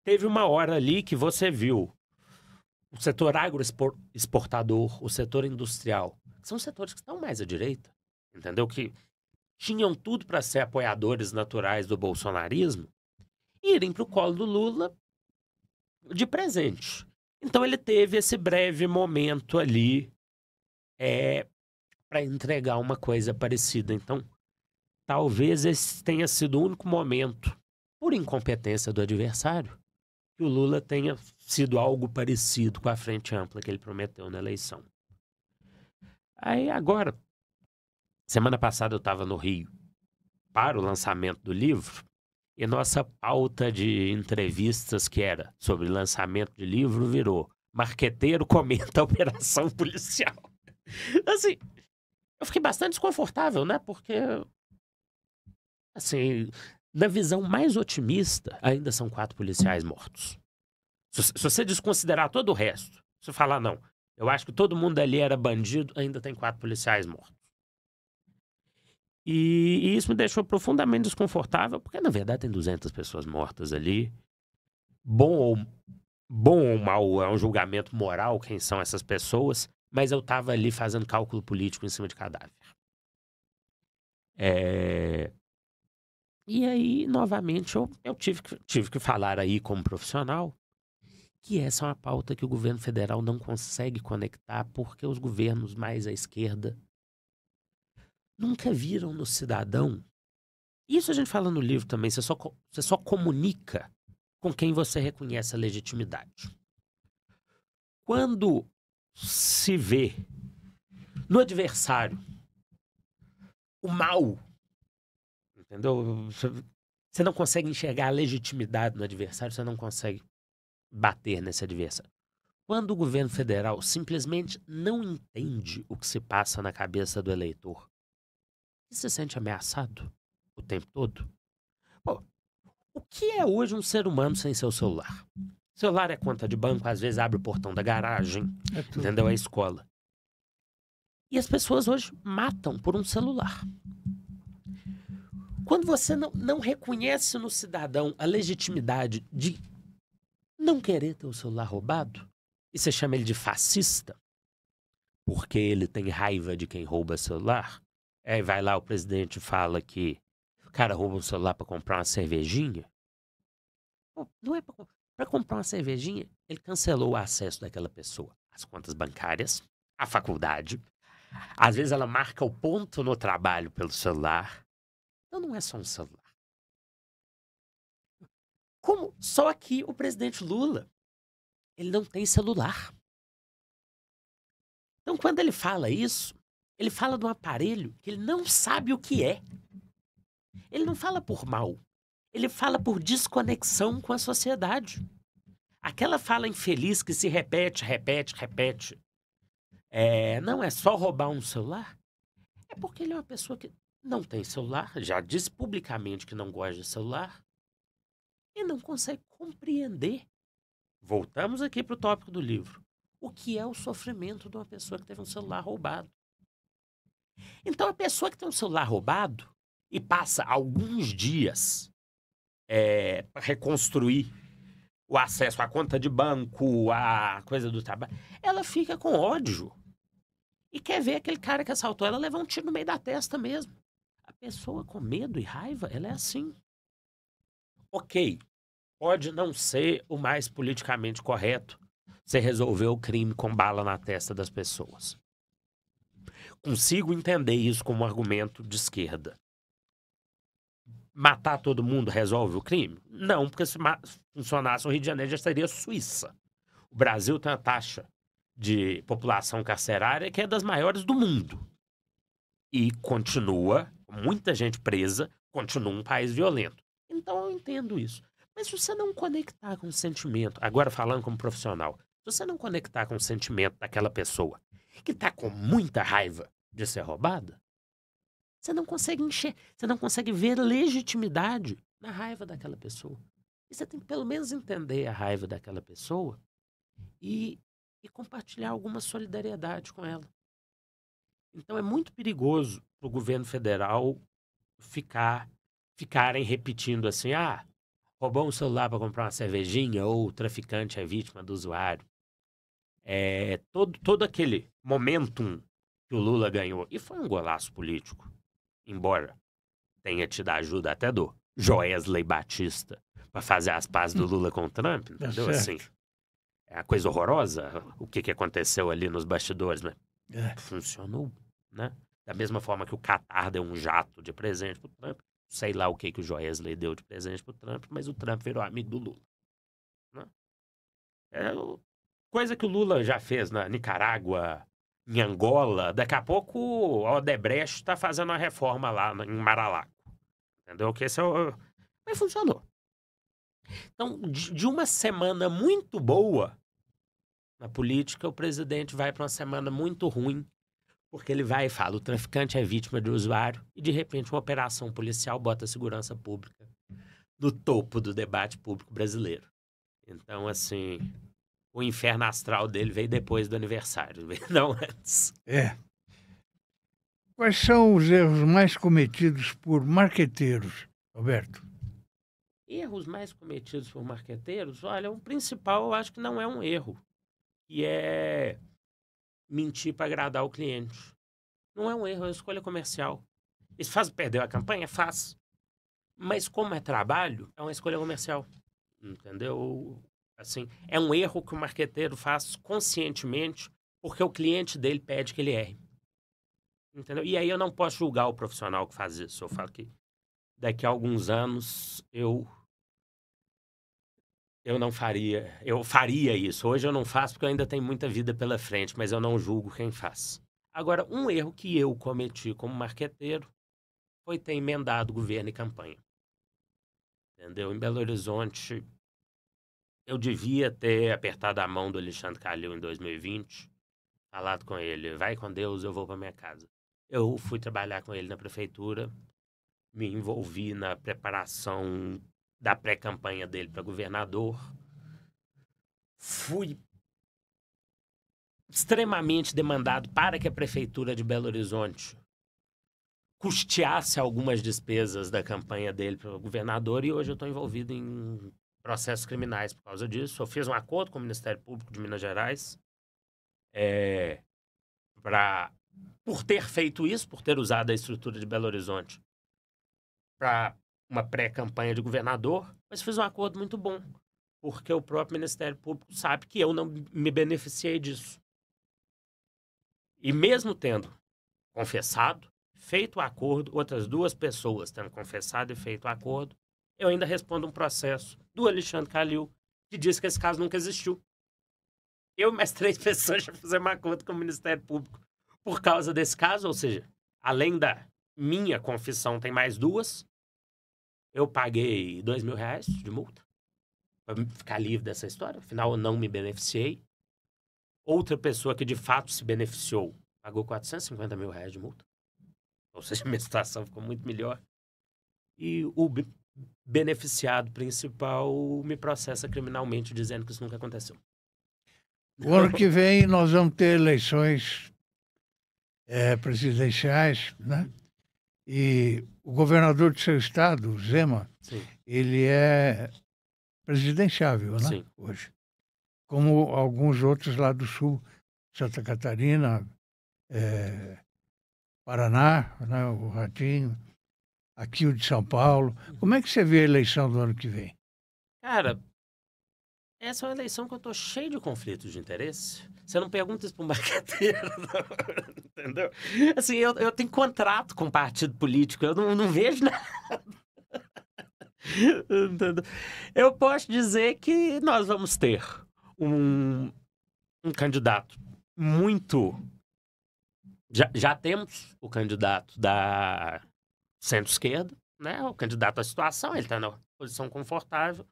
teve uma hora ali que você viu o setor agroexportador, o setor industrial, que são setores que estão mais à direita, entendeu? Que tinham tudo para ser apoiadores naturais do bolsonarismo, irem para o colo do Lula de presente. Então ele teve esse breve momento ali para entregar uma coisa parecida. Então, talvez esse tenha sido o único momento, por incompetência do adversário, que o Lula tenha sido algo parecido com a frente ampla que ele prometeu na eleição. Aí agora, semana passada eu estava no Rio para o lançamento do livro, e nossa pauta de entrevistas, que era sobre lançamento de livro, virou marqueteiro comenta a operação policial. Assim, eu fiquei bastante desconfortável, né? Porque, assim, na visão mais otimista, ainda são 4 policiais mortos. Se você desconsiderar todo o resto, se você falar, não, eu acho que todo mundo ali era bandido, ainda tem 4 policiais mortos. E isso me deixou profundamente desconfortável, porque na verdade tem 200 pessoas mortas ali. Bom ou mal é um julgamento moral quem são essas pessoas, mas eu estava ali fazendo cálculo político em cima de cadáver. E aí, novamente, eu tive que falar aí como profissional que essa é uma pauta que o governo federal não consegue conectar, porque os governos mais à esquerda nunca viram no cidadão. Isso a gente fala no livro também, você só comunica com quem você reconhece a legitimidade. Quando se vê no adversário o mal, entendeu? Você não consegue enxergar a legitimidade no adversário, você não consegue bater nesse adversário. Quando o governo federal simplesmente não entende o que se passa na cabeça do eleitor, e se sente ameaçado o tempo todo. Pô, o que é hoje um ser humano sem seu celular? O celular é conta de banco, às vezes abre o portão da garagem, entendeu? É escola. E as pessoas hoje matam por um celular. Quando você não reconhece no cidadão a legitimidade de não querer ter o celular roubado, e você chama ele de fascista, porque ele tem raiva de quem rouba celular, aí vai lá o presidente e fala que o cara rouba um celular para comprar uma cervejinha. Pô, não é para comprar uma cervejinha, ele cancelou o acesso daquela pessoa às contas bancárias, à faculdade. Às vezes ela marca o ponto no trabalho pelo celular. Então não é só um celular. Como só aqui o presidente Lula, ele não tem celular. Então quando ele fala isso, ele fala de um aparelho que ele não sabe o que é. Ele não fala por mal. Ele fala por desconexão com a sociedade. Aquela fala infeliz que se repete. Não é só roubar um celular? É porque ele é uma pessoa que não tem celular, já diz publicamente que não gosta de celular e não consegue compreender. Voltamos aqui para o tópico do livro. O que é o sofrimento de uma pessoa que teve um celular roubado? Então, a pessoa que tem um celular roubado e passa alguns dias para reconstruir o acesso à conta de banco, a coisa do trabalho, ela fica com ódio e quer ver aquele cara que assaltou ela levar um tiro no meio da testa mesmo. A pessoa com medo e raiva, ela é assim. Ok, pode não ser o mais politicamente correto você resolver o crime com bala na testa das pessoas. Consigo entender isso como um argumento de esquerda. Matar todo mundo resolve o crime? Não, porque se funcionasse o Rio de Janeiro já seria Suíça. O Brasil tem uma taxa de população carcerária que é das maiores do mundo. E continua, muita gente presa, continua um país violento. Então eu entendo isso. Mas se você não conectar com o sentimento, agora falando como profissional, se você não conectar com o sentimento daquela pessoa que está com muita raiva de ser roubada, você não consegue você não consegue ver legitimidade na raiva daquela pessoa. E você tem que pelo menos entender a raiva daquela pessoa e compartilhar alguma solidariedade com ela. Então é muito perigoso para o governo federal ficarem repetindo assim, roubou um celular para comprar uma cervejinha ou o traficante é vítima do usuário. Todo aquele momentum que o Lula ganhou, e foi um golaço político, embora tenha tido a ajuda até do Joesley Batista para fazer as pazes do Lula com o Trump, entendeu? Assim, é a coisa horrorosa o que aconteceu ali nos bastidores, mas funcionou, né? Da mesma forma que o Qatar deu um jato de presente pro Trump, sei lá o que o Joesley deu de presente pro Trump, mas o Trump virou amigo do Lula, né? Coisa que o Lula já fez na Nicarágua, em Angola. Daqui a pouco o Odebrecht está fazendo uma reforma lá em Mar-a-Lago. Entendeu? Que esse é o... Mas funcionou. Então, de uma semana muito boa na política, o presidente vai para uma semana muito ruim, porque ele vai e fala, o traficante é vítima de usuário, e de repente uma operação policial bota a segurança pública no topo do debate público brasileiro. Então, assim, o inferno astral dele veio depois do aniversário, não antes. Quais são os erros mais cometidos por marqueteiros, Roberto? Erros mais cometidos por marqueteiros? Olha, o principal eu acho que não é um erro, que é mentir para agradar o cliente. Não é um erro, é uma escolha comercial. Isso faz perder a campanha? Faz. Mas como é trabalho, é uma escolha comercial. Entendeu? Assim, é um erro que o marqueteiro faz conscientemente porque o cliente dele pede que ele erre. Entendeu? E aí eu não posso julgar o profissional que faz isso. Eu falo que daqui a alguns anos eu não faria. Eu faria isso. Hoje eu não faço porque eu ainda tenho muita vida pela frente, mas eu não julgo quem faz. Agora, um erro que eu cometi como marqueteiro foi ter emendado governo e campanha. Entendeu? Em Belo Horizonte, eu devia ter apertado a mão do Alexandre Calil em 2020, falado com ele, vai com Deus, eu vou para minha casa. Eu fui trabalhar com ele na prefeitura, me envolvi na preparação da pré-campanha dele para governador. Fui extremamente demandado para que a prefeitura de Belo Horizonte custeasse algumas despesas da campanha dele para governador e hoje eu estou envolvido em processos criminais por causa disso. Eu fiz um acordo com o Ministério Público de Minas Gerais por ter feito isso, por ter usado a estrutura de Belo Horizonte para uma pré-campanha de governador, mas fiz um acordo muito bom, porque o próprio Ministério Público sabe que eu não me beneficiei disso. E mesmo tendo confessado, feito o acordo, outras 2 pessoas tendo confessado e feito o acordo, eu ainda respondo um processo do Alexandre Calil, que diz que esse caso nunca existiu. Eu e mais 3 pessoas já fizemos acordo com o Ministério Público por causa desse caso, ou seja, além da minha confissão, tem mais 2. Eu paguei R$2.000 de multa para ficar livre dessa história. Afinal, eu não me beneficiei. Outra pessoa que de fato se beneficiou pagou R$450 mil de multa. Ou seja, minha situação ficou muito melhor. E o beneficiado principal me processa criminalmente dizendo que isso nunca aconteceu. O ano que vem nós vamos ter eleições presidenciais, né? E o governador do seu estado, o Zema, Sim. ele é presidenciável, né? Sim. Hoje. Como alguns outros lá do sul, Santa Catarina, Paraná, né? O Ratinho, aqui o de São Paulo. Como é que você vê a eleição do ano que vem? Cara, essa é uma eleição que eu tô cheio de conflitos de interesse. Você não pergunta isso para um marqueteiro, não, entendeu? Assim, eu tenho contrato com partido político, eu não vejo nada. Entendeu? Eu posso dizer que nós vamos ter um candidato muito... Já temos o candidato da centro-esquerda, né, o candidato à situação, ele está na posição confortável.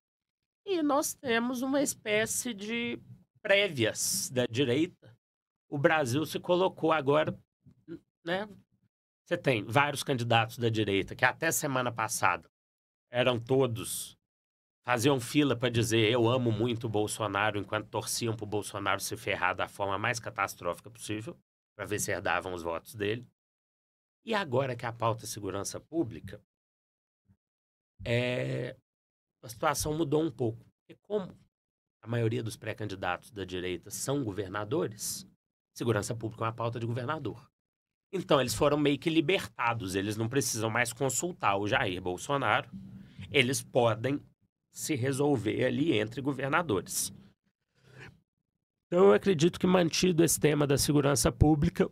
E nós temos uma espécie de prévias da direita. O Brasil se colocou agora, né? Você tem vários candidatos da direita que até semana passada eram todos, faziam fila para dizer eu amo muito o Bolsonaro, enquanto torciam para o Bolsonaro se ferrar da forma mais catastrófica possível, para ver se herdavam os votos dele. E agora que a pauta é segurança pública, a situação mudou um pouco. E como a maioria dos pré-candidatos da direita são governadores, segurança pública é uma pauta de governador. Então, eles foram meio que libertados. Eles não precisam mais consultar o Jair Bolsonaro. Eles podem se resolver ali entre governadores. Então, eu acredito que, mantido esse tema da segurança pública,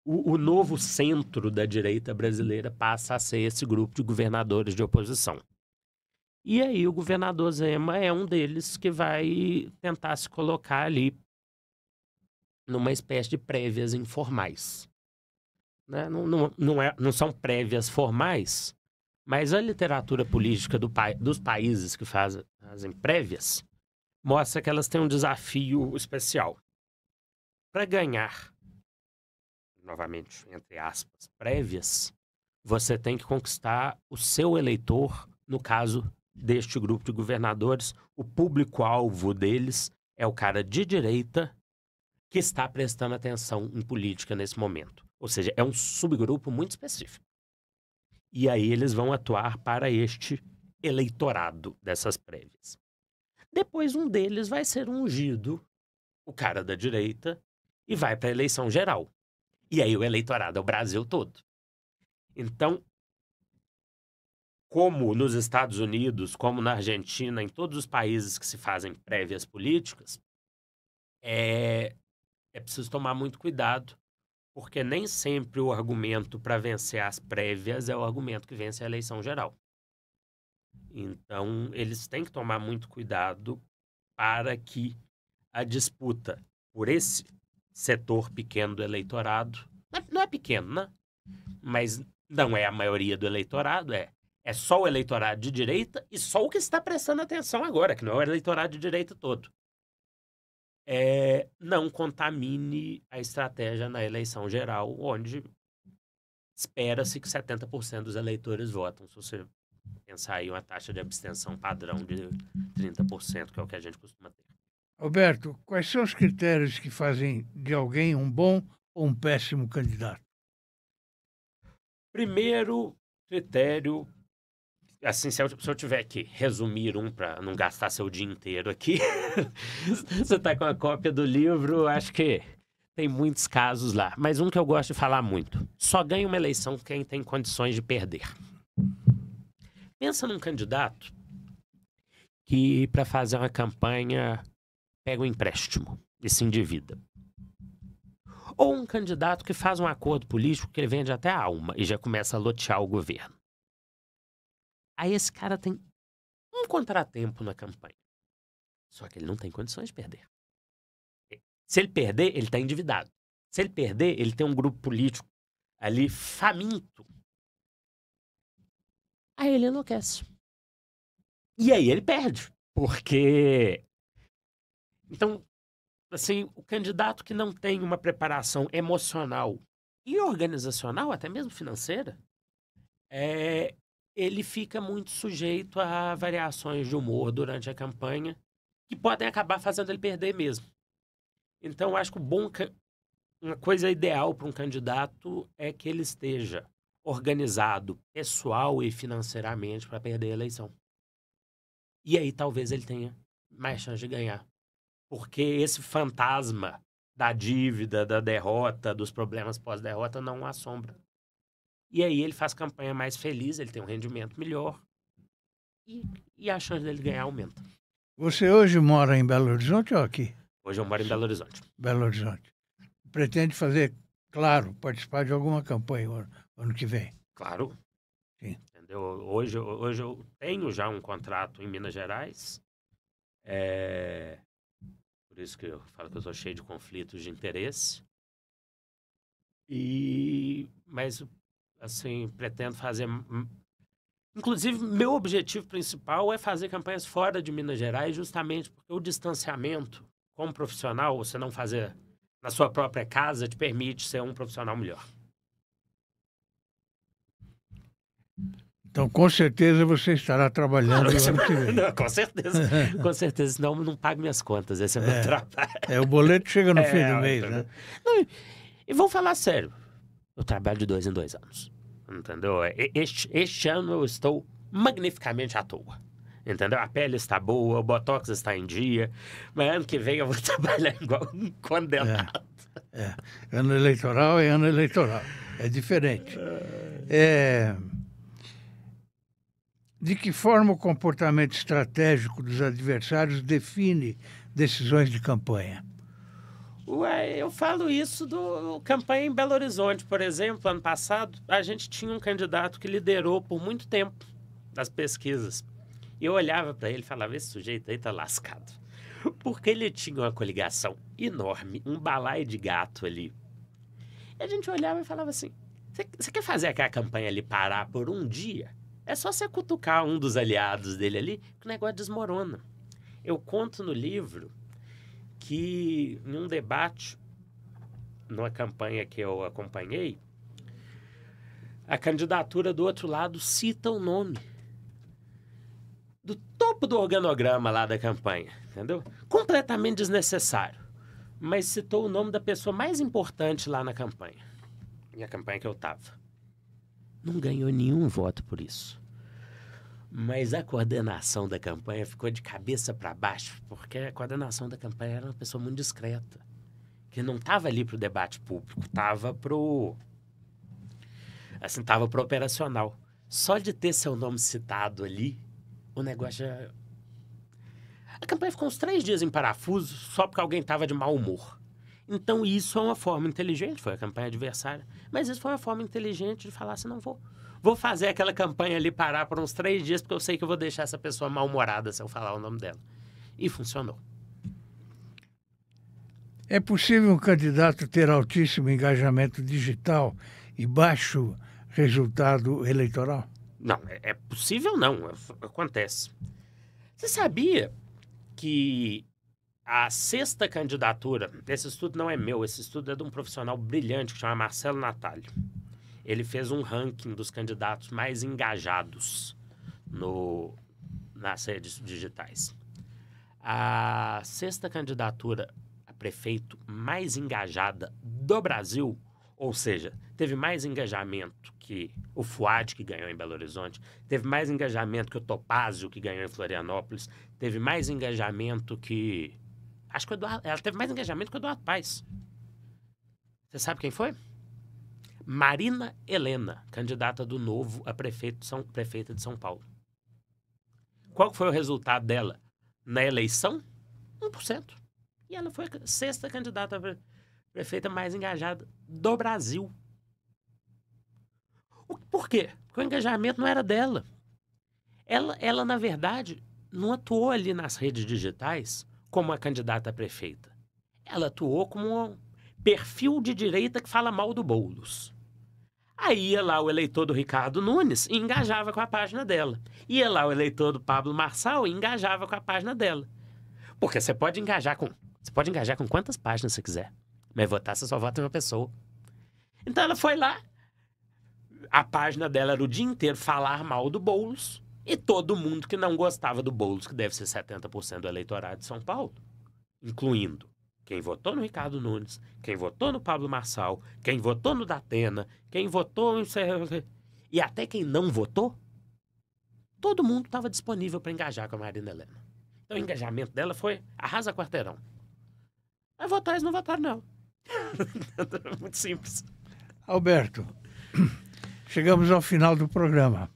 o novo centro da direita brasileira passa a ser esse grupo de governadores de oposição. E aí, o governador Zema é um deles que vai tentar se colocar ali numa espécie de prévias informais. Né? Não são prévias formais, mas a literatura política dos países que fazem prévias mostra que elas têm um desafio especial. Para ganhar, novamente, entre aspas, prévias, você tem que conquistar o seu eleitor, no caso deste grupo de governadores, o público-alvo deles é o cara de direita que está prestando atenção em política nesse momento. Ou seja, é um subgrupo muito específico. E aí eles vão atuar para este eleitorado dessas prévias. Depois um deles vai ser ungido, o cara da direita, e vai para a eleição geral. E aí o eleitorado é o Brasil todo. Então, como nos Estados Unidos, como na Argentina, em todos os países que se fazem prévias políticas, é preciso tomar muito cuidado, porque nem sempre o argumento para vencer as prévias é o argumento que vence a eleição geral. Então, eles têm que tomar muito cuidado para que a disputa por esse setor pequeno do eleitorado, não é pequeno, né? Mas não é a maioria do eleitorado, é só o eleitorado de direita e só o que está prestando atenção agora, que não é o eleitorado de direita todo. Não contamine a estratégia na eleição geral, onde espera-se que 70% dos eleitores votam. Se você pensar aí uma taxa de abstenção padrão de 30%, que é o que a gente costuma ter. Alberto, quais são os critérios que fazem de alguém um bom ou um péssimo candidato? Primeiro critério, assim, se eu tiver que resumir para não gastar seu dia inteiro aqui, você está com a cópia do livro, acho que tem muitos casos lá. Mas um que eu gosto de falar muito, só ganha uma eleição quem tem condições de perder. Pensa num candidato que, para fazer uma campanha, pega um empréstimo e se endivida. Ou um candidato que faz um acordo político que ele vende até a alma e já começa a lotear o governo. Aí esse cara tem um contratempo na campanha. Só que ele não tem condições de perder. Se ele perder, ele está endividado. Se ele perder, ele tem um grupo político ali faminto. Aí ele enlouquece. E aí ele perde. Porque... Então, assim, o candidato que não tem uma preparação emocional e organizacional, até mesmo financeira, ele fica muito sujeito a variações de humor durante a campanha que podem acabar fazendo ele perder mesmo. Então, acho que uma coisa ideal para um candidato é que ele esteja organizado pessoal e financeiramente para perder a eleição. E aí talvez ele tenha mais chance de ganhar. Porque esse fantasma da dívida, da derrota, dos problemas pós-derrota não o assombra. E aí ele faz campanha mais feliz, ele tem um rendimento melhor e a chance dele ganhar aumenta. Você hoje mora em Belo Horizonte ou aqui? Hoje eu moro em Belo Horizonte. Belo Horizonte. Pretende fazer, claro, participar de alguma campanha ano que vem? Claro. Sim. Entendeu? Hoje eu tenho já um contrato em Minas Gerais. Por isso que eu falo que eu estou cheio de conflitos de interesse. Mas, assim, pretendo fazer Inclusive, meu objetivo principal é fazer campanhas fora de Minas Gerais, justamente porque o distanciamento como profissional, você não fazer na sua própria casa, te permite ser um profissional melhor. Então, com certeza, você estará trabalhando no ano que vem. Não, com certeza, senão eu não pago minhas contas, esse é o meu trabalho. O boleto chega no fim do mês, né? Não, e vou falar sério, eu trabalho de 2 em 2 anos, entendeu? Este ano eu estou magnificamente à toa, entendeu? A pele está boa, o botox está em dia, mas ano que vem eu vou trabalhar igual um condenado. Ano eleitoral é ano eleitoral, é diferente. De que forma o comportamento estratégico dos adversários define decisões de campanha? Eu falo isso do campanha em Belo Horizonte, por exemplo. Ano passado, a gente tinha um candidato que liderou por muito tempo as pesquisas. E eu olhava para ele e falava, esse sujeito aí tá lascado. Porque ele tinha uma coligação enorme, um balaio de gato ali. E a gente olhava e falava assim, você quer fazer aquela campanha ali parar por um dia? É só você cutucar um dos aliados dele ali que o negócio desmorona. Eu conto no livro que, num debate, numa campanha que eu acompanhei, a candidatura do outro lado cita o nome do topo do organograma lá da campanha, entendeu? Completamente desnecessário. Mas citou o nome da pessoa mais importante lá na campanha. E a campanha que eu estava. Não ganhou nenhum voto por isso. Mas a coordenação da campanha ficou de cabeça para baixo, porque a coordenação da campanha era uma pessoa muito discreta, que não estava ali para o debate público, estava para o operacional. Só de ter seu nome citado ali, o negócio já... A campanha ficou uns 3 dias em parafuso só porque alguém estava de mau humor. Então isso é uma forma inteligente, foi a campanha adversária, mas isso foi uma forma inteligente de falar assim, não vou fazer aquela campanha ali parar por uns 3 dias porque eu sei que eu vou deixar essa pessoa mal-humorada se eu falar o nome dela. E funcionou. É possível um candidato ter altíssimo engajamento digital e baixo resultado eleitoral? Não, é possível não, acontece. Você sabia que a 6ª candidatura, esse estudo não é meu, esse estudo é de um profissional brilhante que chama Marcelo Natalio. Ele fez um ranking dos candidatos mais engajados nas redes digitais. A 6ª candidatura a prefeito mais engajada do Brasil, ou seja, teve mais engajamento que o Fuad, que ganhou em Belo Horizonte, teve mais engajamento que o Topázio, que ganhou em Florianópolis, teve mais engajamento que... Acho que o Eduardo, ela teve mais engajamento que o Eduardo Paes. Você sabe quem foi? Marina Helena, candidata do Novo a prefeita de São Paulo. Qual foi o resultado dela na eleição? 1%. E ela foi a 6ª candidata a prefeita mais engajada do Brasil. Por quê? Porque o engajamento não era dela. Ela, na verdade, não atuou ali nas redes digitais como a candidata a prefeita. Ela atuou como um perfil de direita que fala mal do Boulos. Aí ia lá o eleitor do Ricardo Nunes e engajava com a página dela. Ia lá o eleitor do Pablo Marçal e engajava com a página dela. Porque você pode engajar com quantas páginas você quiser. Mas votar, você só vota em uma pessoa. Então ela foi lá, a página dela era o dia inteiro falar mal do Boulos, e todo mundo que não gostava do Boulos, que deve ser 70% do eleitorado de São Paulo, incluindo quem votou no Ricardo Nunes, quem votou no Pablo Marçal, quem votou no Datena, quem votou em... E até quem não votou, todo mundo estava disponível para engajar com a Marina Helena. Então o engajamento dela foi arrasa quarteirão. Mas votar, eles não votaram, não. Muito simples. Alberto, chegamos ao final do programa.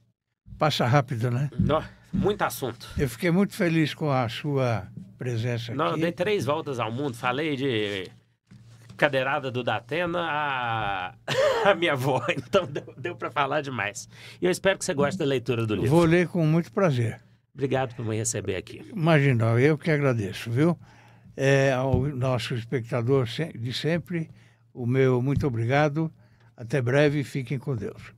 Passa rápido, né? Muito assunto. Eu fiquei muito feliz com a sua presença aqui. Eu dei 3 voltas ao mundo, falei de cadeirada do Datena a minha avó, então deu para falar demais. E eu espero que você goste da leitura do livro. Vou ler com muito prazer. Obrigado por me receber aqui. Imagina, eu que agradeço, viu? Ao nosso espectador de sempre, o meu muito obrigado. Até breve, fiquem com Deus.